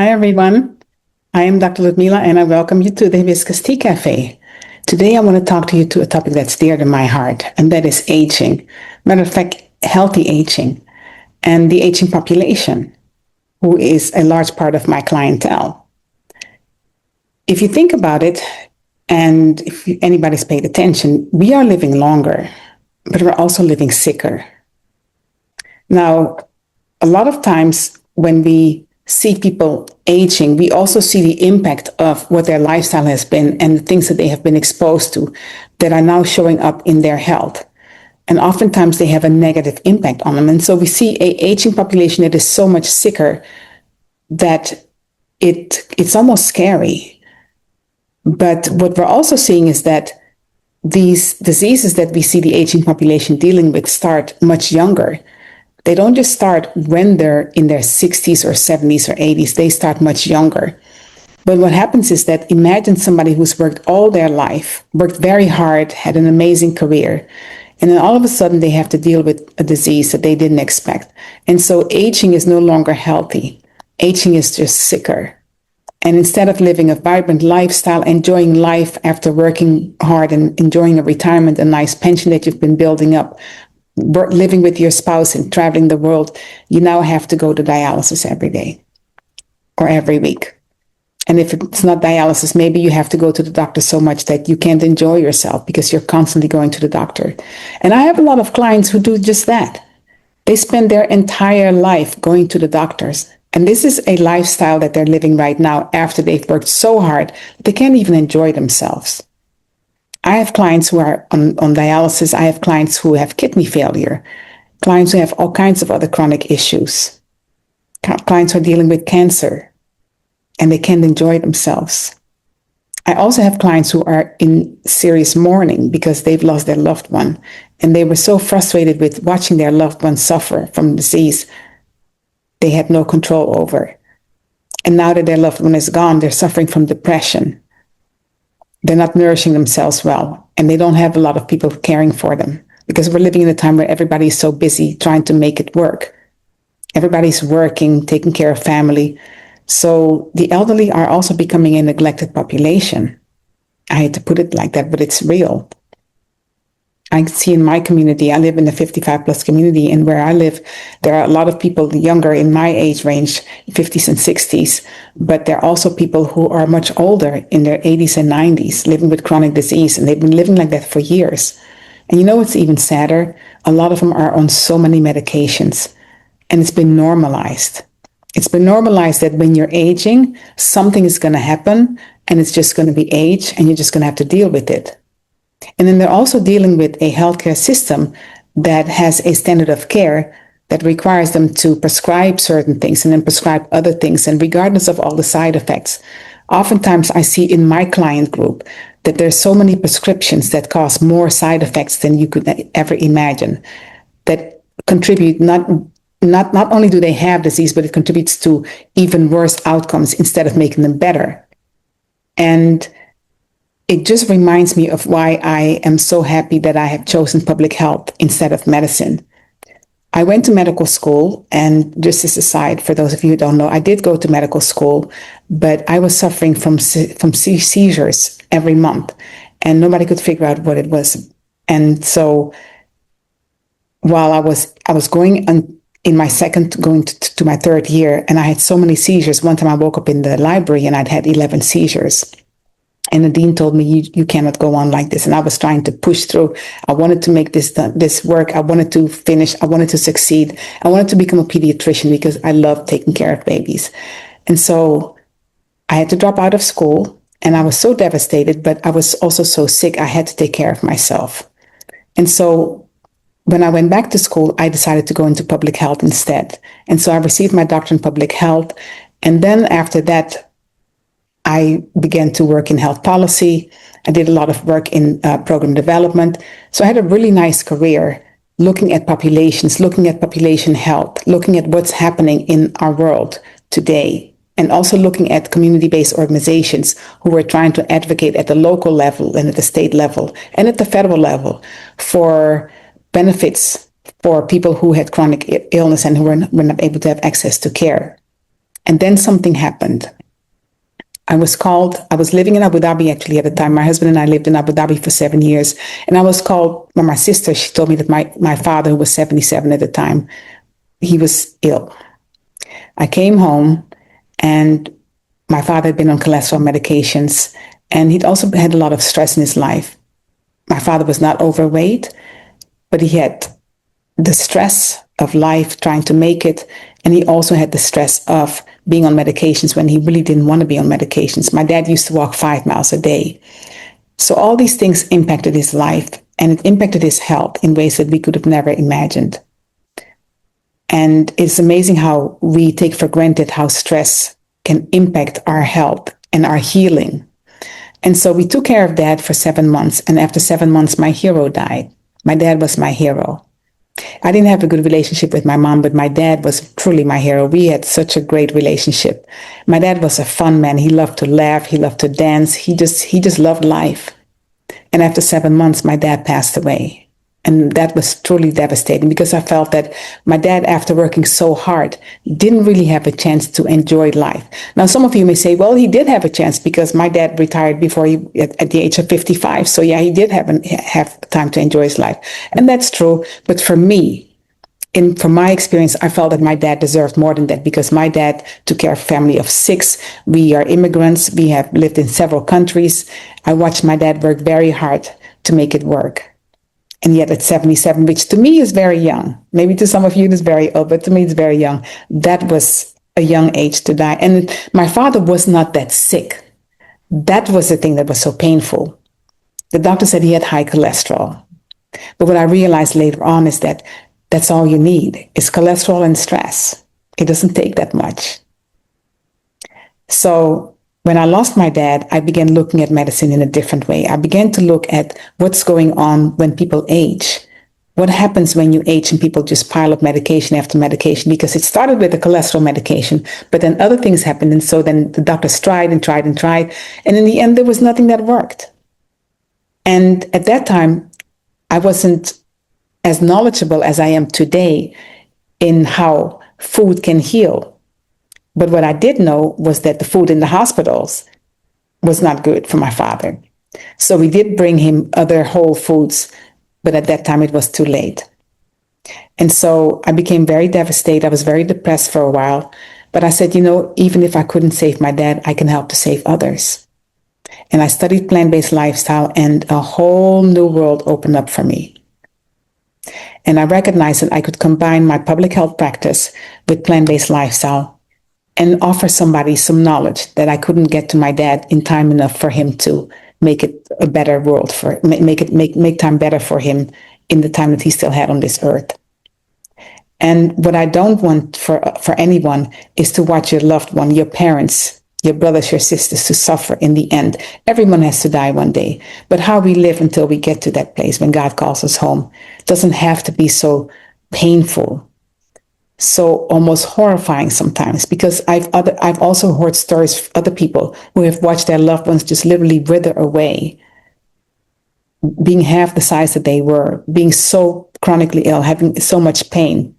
Hi, everyone. I am Dr. Ludmilla, and I welcome you to the Hibiscus Tea Cafe. Today, I want to talk to you to a topic that's dear to my heart, and that is aging. Matter of fact, healthy aging and the aging population, who is a large part of my clientele. If you think about it, and if anybody's paid attention, we are living longer, but we're also living sicker. Now, a lot of times when we see people aging, we also see the impact of what their lifestyle has been and the things that they have been exposed to that are now showing up in their health. And oftentimes they have a negative impact on them. And so we see an aging population that is so much sicker that it's almost scary. But what we're also seeing is that these diseases that we see the aging population dealing with start much younger. They don't just start when they're in their 60s or 70s or 80s. They start much younger. But what happens is that imagine somebody who's worked all their life, worked very hard, had an amazing career, and then all of a sudden they have to deal with a disease that they didn't expect. And so aging is no longer healthy. Aging is just sicker. And instead of living a vibrant lifestyle, enjoying life after working hard and enjoying a retirement, a nice pension that you've been building up, living with your spouse and traveling the world, you now have to go to dialysis every day or every week. And if it's not dialysis, maybe you have to go to the doctor so much that you can't enjoy yourself because you're constantly going to the doctor. And I have a lot of clients who do just that. They spend their entire life going to the doctors. And this is a lifestyle that they're living right now after they've worked so hard that they can't even enjoy themselves. I have clients who are on dialysis. I have clients who have kidney failure, clients who have all kinds of other chronic issues, clients who are dealing with cancer, and they can't enjoy themselves. I also have clients who are in serious mourning because they've lost their loved one, and they were so frustrated with watching their loved one suffer from disease they had no control over. And now that their loved one is gone, they're suffering from depression. They're not nourishing themselves well, and they don't have a lot of people caring for them because we're living in a time where everybody's so busy trying to make it work. Everybody's working, taking care of family. So the elderly are also becoming a neglected population. I hate to put it like that, but it's real. I see in my community, I live in a 55 plus community, and where I live, there are a lot of people younger in my age range, 50s and 60s, but there are also people who are much older in their 80s and 90s, living with chronic disease, and they've been living like that for years. And you know what's even sadder? A lot of them are on so many medications, and it's been normalized. It's been normalized that when you're aging, something is going to happen, and it's just going to be age, and you're just going to have to deal with it. And then they're also dealing with a healthcare system that has a standard of care that requires them to prescribe certain things and then prescribe other things. And regardless of all the side effects, oftentimes I see in my client group that there's so many prescriptions that cause more side effects than you could ever imagine, that contribute not only do they have disease, but it contributes to even worse outcomes instead of making them better. And it just reminds me of why I am so happy that I have chosen public health instead of medicine. I went to medical school, and just as a side, for those of you who don't know, I did go to medical school, but I was suffering from seizures every month, and nobody could figure out what it was. And so while I was going in my going to my third year, and I had so many seizures. One time I woke up in the library and I'd had 11 seizures. And the dean told me, you cannot go on like this. And I was trying to push through. I wanted to make this work. I wanted to finish. I wanted to succeed. I wanted to become a pediatrician because I love taking care of babies. And so I had to drop out of school, and I was so devastated, but I was also so sick. I had to take care of myself. And so when I went back to school, I decided to go into public health instead. And so I received my doctorate in public health. And then after that, I began to work in health policy. I did a lot of work in program development. So I had a really nice career looking at populations, looking at population health, looking at what's happening in our world today, and also looking at community-based organizations who were trying to advocate at the local level and at the state level and at the federal level for benefits for people who had chronic illness and who were not able to have access to care. And then something happened. I was living in Abu Dhabi actually at the time. My husband and I lived in Abu Dhabi for 7 years. And I was called by my sister. She told me that my father, who was 77 at the time, he was ill. I came home and my father had been on cholesterol medications and he'd also had a lot of stress in his life. My father was not overweight, but he had the stress of life, trying to make it. And he also had the stress of being on medications when he really didn't want to be on medications. My dad used to walk 5 miles a day. So all these things impacted his life and it impacted his health in ways that we could have never imagined. And it's amazing how we take for granted how stress can impact our health and our healing. And so we took care of Dad for 7 months. And after 7 months, my hero died. My dad was my hero. I didn't have a good relationship with my mom, but my dad was truly my hero. We had such a great relationship. My dad was a fun man. He loved to laugh. He loved to dance. He just loved life. And after 7 months, my dad passed away. And that was truly devastating because I felt that my dad, after working so hard, didn't really have a chance to enjoy life. Now, some of you may say, well, he did have a chance because my dad retired before at the age of 55. So yeah, he did have time to enjoy his life. And that's true. But for me, from my experience, I felt that my dad deserved more than that because my dad took care of a family of 6. We are immigrants. We have lived in several countries. I watched my dad work very hard to make it work. And yet at 77, which to me is very young, maybe to some of you it is very old, but to me it's very young. That was a young age to die. And my father was not that sick. That was the thing that was so painful. The doctor said he had high cholesterol. But what I realized later on is that that's all you need is cholesterol and stress. It doesn't take that much. So when I lost my dad, I began looking at medicine in a different way. I began to look at what's going on when people age. What happens when you age and people just pile up medication after medication? Because it started with the cholesterol medication, but then other things happened. And so then the doctors tried and tried and tried. And in the end, there was nothing that worked. And at that time, I wasn't as knowledgeable as I am today in how food can heal. But what I did know was that the food in the hospitals was not good for my father. So we did bring him other whole foods, but at that time it was too late. And so I became very devastated. I was very depressed for a while. But I said, even if I couldn't save my dad, I can help to save others. And I studied plant-based lifestyle and a whole new world opened up for me. And I recognized that I could combine my public health practice with plant-based lifestyle and offer somebody some knowledge that I couldn't get to my dad in time enough for him to make it a better world make time better for him in the time that he still had on this earth. And what I don't want for anyone is to watch your loved one, your parents, your brothers, your sisters to suffer in the end. Everyone has to die one day. But how we live until we get to that place when God calls us home doesn't have to be so painful, so almost horrifying sometimes, because I've also heard stories of other people who have watched their loved ones just literally wither away, being half the size that they were, being so chronically ill, having so much pain,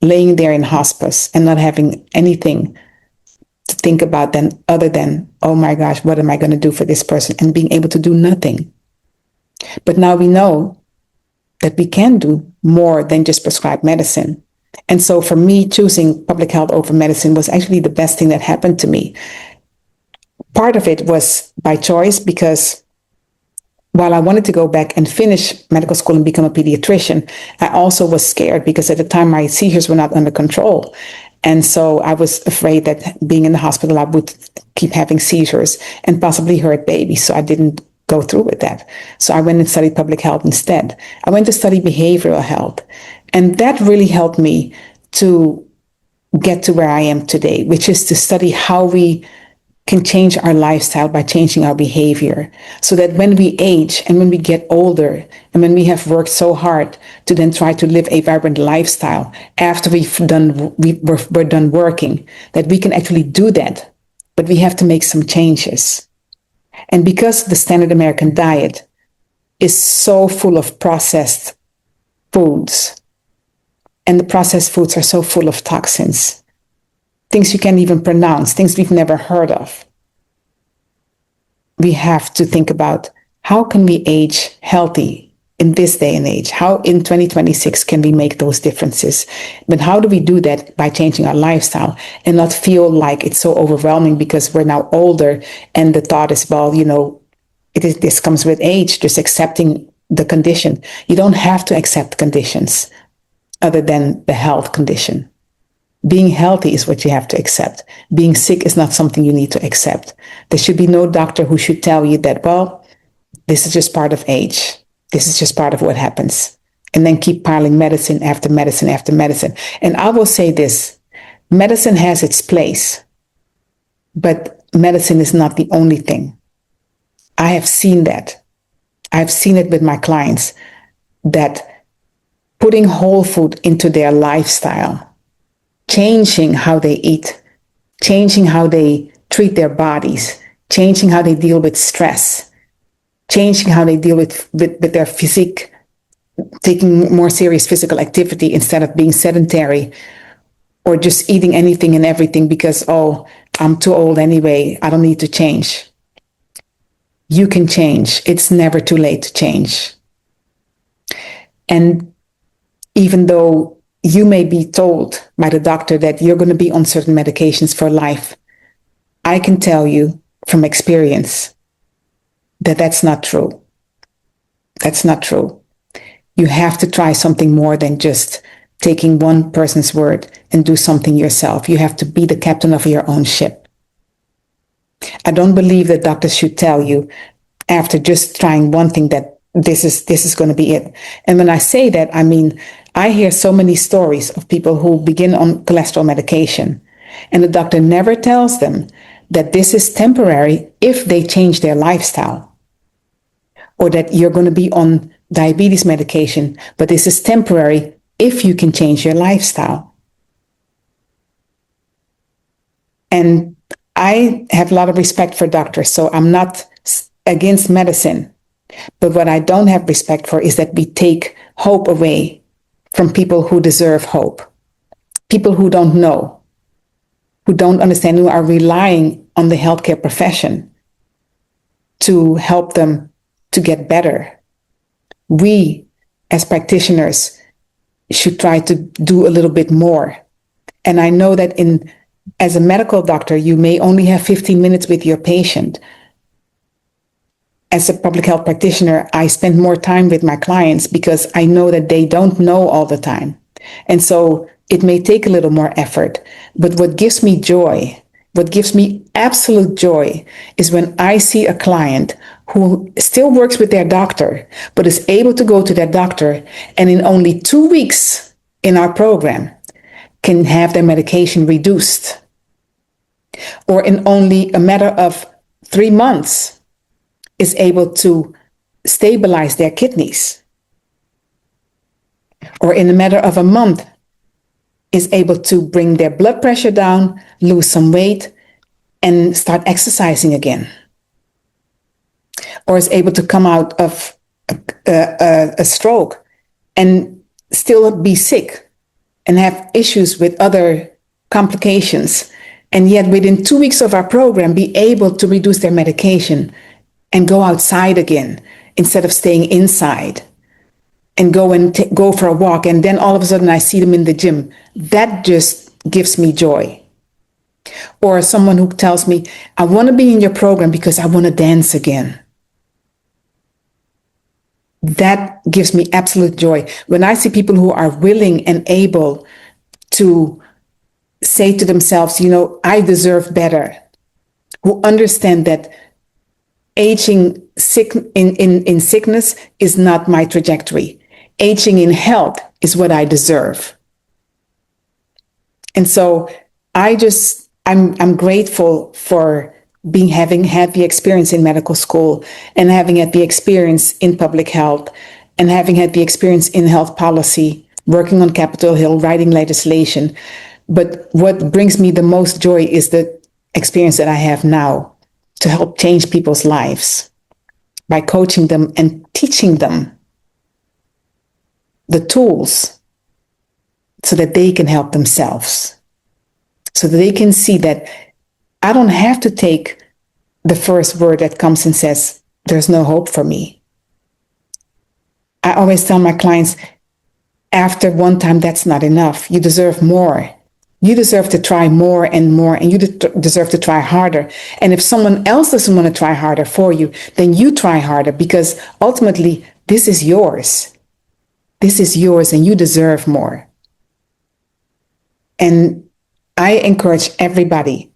laying there in hospice and not having anything to think about then other than, oh my gosh, what am I going to do for this person? And being able to do nothing. But now we know that we can do more than just prescribe medicine. And so for me, choosing public health over medicine was actually the best thing that happened to me. Part of it was by choice because while I wanted to go back and finish medical school and become a pediatrician, I also was scared because at the time my seizures were not under control. And so I was afraid that being in the hospital, I would keep having seizures and possibly hurt babies. So I didn't go through with that. So I went and studied public health instead. I went to study behavioral health. And that really helped me to get to where I am today, which is to study how we can change our lifestyle by changing our behavior, so that when we age and when we get older and when we have worked so hard to then try to live a vibrant lifestyle after we're done working, that we can actually do that, but we have to make some changes. And because the standard American diet is so full of processed foods, and the processed foods are so full of toxins, things you can't even pronounce, things we've never heard of. We have to think about, how can we age healthy in this day and age? How in 2026 can we make those differences? But how do we do that? By changing our lifestyle and not feel like it's so overwhelming because we're now older and the thought is, well, this comes with age, just accepting the condition. You don't have to accept conditions other than the health condition. Being healthy is what you have to accept. Being sick is not something you need to accept. There should be no doctor who should tell you that, well, this is just part of age. This is just part of what happens. And then keep piling medicine after medicine after medicine. And I will say this, medicine has its place, but medicine is not the only thing. I have seen that. I've seen it with my clients, that putting whole food into their lifestyle, changing how they eat, changing how they treat their bodies, changing how they deal with stress, changing how they deal with their physique, taking more serious physical activity instead of being sedentary or just eating anything and everything because, oh, I'm too old anyway, I don't need to change. You can change. It's never too late to change. And even though you may be told by the doctor that you're going to be on certain medications for life, I can tell you from experience that that's not true. That's not true. You have to try something more than just taking one person's word and do something yourself. You have to be the captain of your own ship. I don't believe that doctors should tell you after just trying one thing that this is going to be it. And when I say that, I mean, I hear so many stories of people who begin on cholesterol medication and the doctor never tells them that this is temporary if they change their lifestyle, or that you're going to be on diabetes medication, but this is temporary if you can change your lifestyle. And I have a lot of respect for doctors, so I'm not against medicine. But what I don't have respect for is that we take hope away from people who deserve hope. People who don't know, who don't understand, who are relying on the healthcare profession to help them to get better. We, as practitioners, should try to do a little bit more. And I know that as a medical doctor, you may only have 15 minutes with your patient. As a public health practitioner, I spend more time with my clients because I know that they don't know all the time. And so it may take a little more effort. But what gives me joy, what gives me absolute joy, is when I see a client who still works with their doctor, but is able to go to their doctor and in only 2 weeks in our program can have their medication reduced. Or in only a matter of 3 months is able to stabilize their kidneys. Or in a matter of a month is able to bring their blood pressure down, lose some weight, and start exercising again. Or is able to come out of a stroke and still be sick and have issues with other complications, and yet within 2 weeks of our program be able to reduce their medication and go outside again instead of staying inside, and go for a walk, and then all of a sudden I see them in the gym. That just gives me joy. Or someone who tells me, I want to be in your program because I want to dance again. That gives me absolute joy. When I see people who are willing and able to say to themselves, I deserve better, who understand that aging in sickness is not my trajectory. Aging in health is what I deserve. And so I'm grateful for having had the experience in medical school, and having had the experience in public health, and having had the experience in health policy, working on Capitol Hill, writing legislation. But what brings me the most joy is the experience that I have now to help change people's lives by coaching them and teaching them the tools so that they can help themselves. so that they can see that I don't have to take the first word that comes and says, there's no hope for me. I always tell my clients, after one time, that's not enough. You deserve more. You deserve to try more and more, and you deserve to try harder. And if someone else doesn't want to try harder for you, then you try harder, because ultimately, this is yours. This is yours, and you deserve more. And I encourage everybody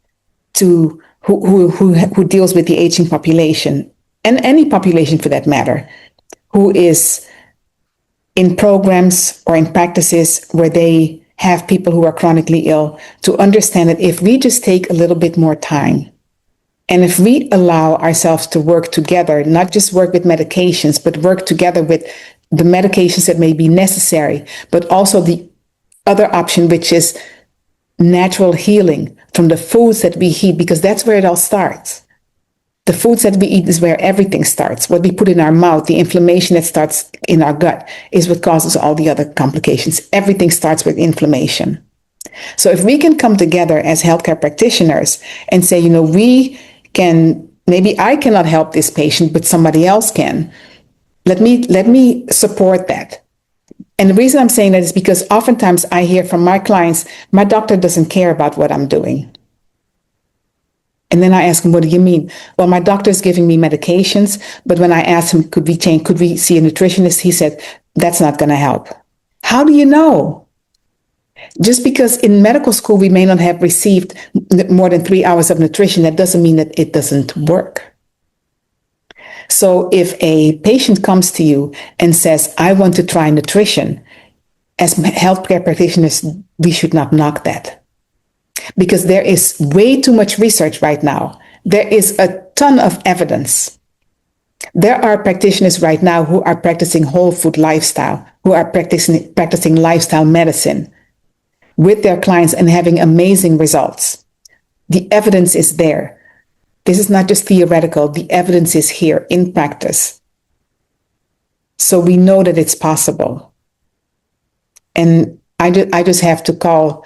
to who deals with the aging population, and any population for that matter, who is in programs or in practices where they have people who are chronically ill, to understand that if we just take a little bit more time, and if we allow ourselves to work together, not just work with medications, but work together with the medications that may be necessary, but also the other option, which is natural healing from the foods that we eat, because that's where it all starts. The foods that we eat is where everything starts. What we put in our mouth, the inflammation that starts in our gut, is what causes all the other complications. Everything starts with inflammation. So if we can come together as healthcare practitioners and say, we can, maybe I cannot help this patient, but somebody else can. Let me support that. And the reason I'm saying that is because oftentimes I hear from my clients, my doctor doesn't care about what I'm doing. And then I ask him, what do you mean? Well, my doctor is giving me medications, but when I asked him, could we see a nutritionist? He said, that's not going to help. How do you know? Just because in medical school we may not have received more than 3 hours of nutrition, that doesn't mean that it doesn't work. So if a patient comes to you and says, I want to try nutrition, as healthcare practitioners, we should not knock that. Because there is way too much research right now. There is a ton of evidence. There are practitioners right now who are practicing whole food lifestyle, who are practicing lifestyle medicine with their clients and having amazing results. The evidence is there. This is not just theoretical. The evidence is here in practice. So we know that it's possible. And I just have to call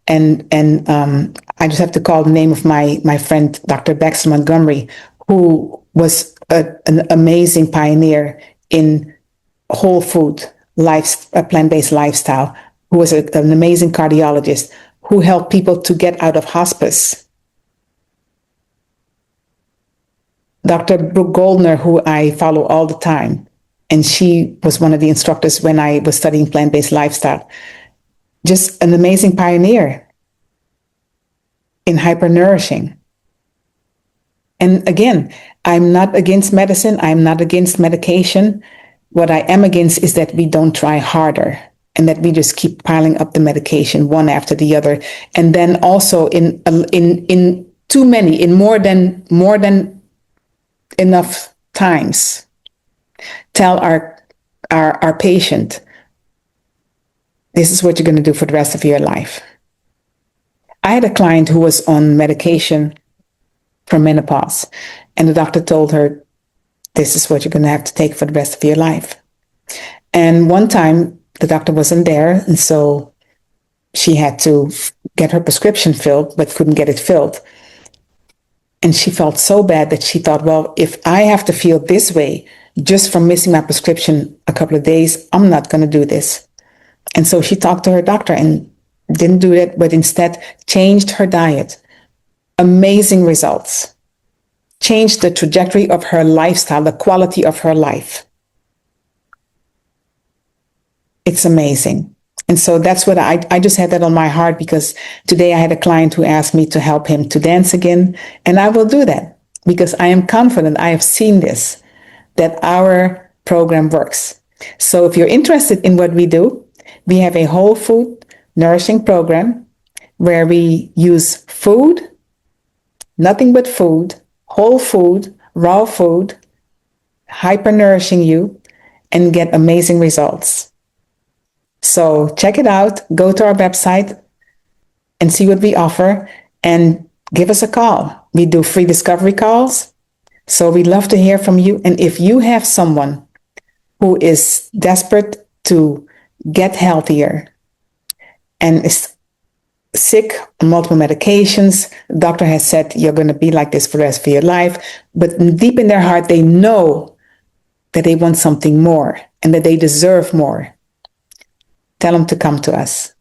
I just have to call the name of my friend, Dr. Baxter Montgomery, who was an amazing pioneer in whole food, plant-based lifestyle, who was an amazing cardiologist, who helped people to get out of hospice. Dr. Brooke Goldner, who I follow all the time, and she was one of the instructors when I was studying plant-based lifestyle. Just an amazing pioneer in hypernourishing. And again, I'm not against medicine. I'm not against medication. What I am against is that we don't try harder and that we just keep piling up the medication one after the other. And then also in too many, in more than enough times, tell our patient, this is what you're going to do for the rest of your life. I had a client who was on medication for menopause, and the doctor told her, this is what you're going to have to take for the rest of your life. And one time, the doctor wasn't there, and so she had to get her prescription filled, but couldn't get it filled. And she felt so bad that she thought, well, if I have to feel this way just from missing my prescription a couple of days, I'm not going to do this. And so she talked to her doctor and didn't do it, but instead changed her diet. Amazing results. Changed the trajectory of her lifestyle, the quality of her life. It's amazing. And so that's what I just had that on my heart, because today I had a client who asked me to help him to dance again. And I will do that because I am confident, I have seen this, that our program works. So if you're interested in what we do, we have a whole food nourishing program where we use food, nothing but food, whole food, raw food, hyper-nourishing you, and get amazing results. So check it out, go to our website and see what we offer and give us a call. We do free discovery calls. So we'd love to hear from you. And if you have someone who is desperate to get healthier and is sick on multiple medications. The doctor has said you're going to be like this for the rest of your life. But deep in their heart, they know that they want something more and that they deserve more. Tell them to come to us.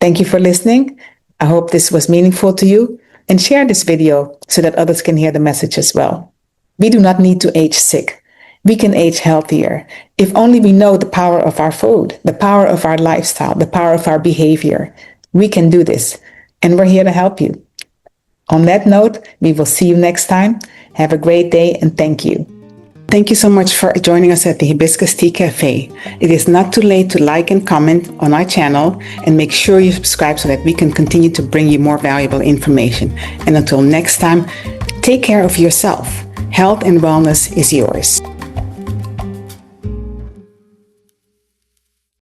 Thank you for listening. I hope this was meaningful to you, and share this video so that others can hear the message as well. We do not need to age sick. We can age healthier if only we know the power of our food, the power of our lifestyle, the power of our behavior. We can do this, and we're here to help you. On that note, we will see you next time. Have a great day, and thank you. Thank you so much for joining us at the Hibiscus Tea Cafe. It is not too late to like and comment on our channel, and make sure you subscribe so that we can continue to bring you more valuable information. And until next time, take care of yourself. Health and wellness is yours.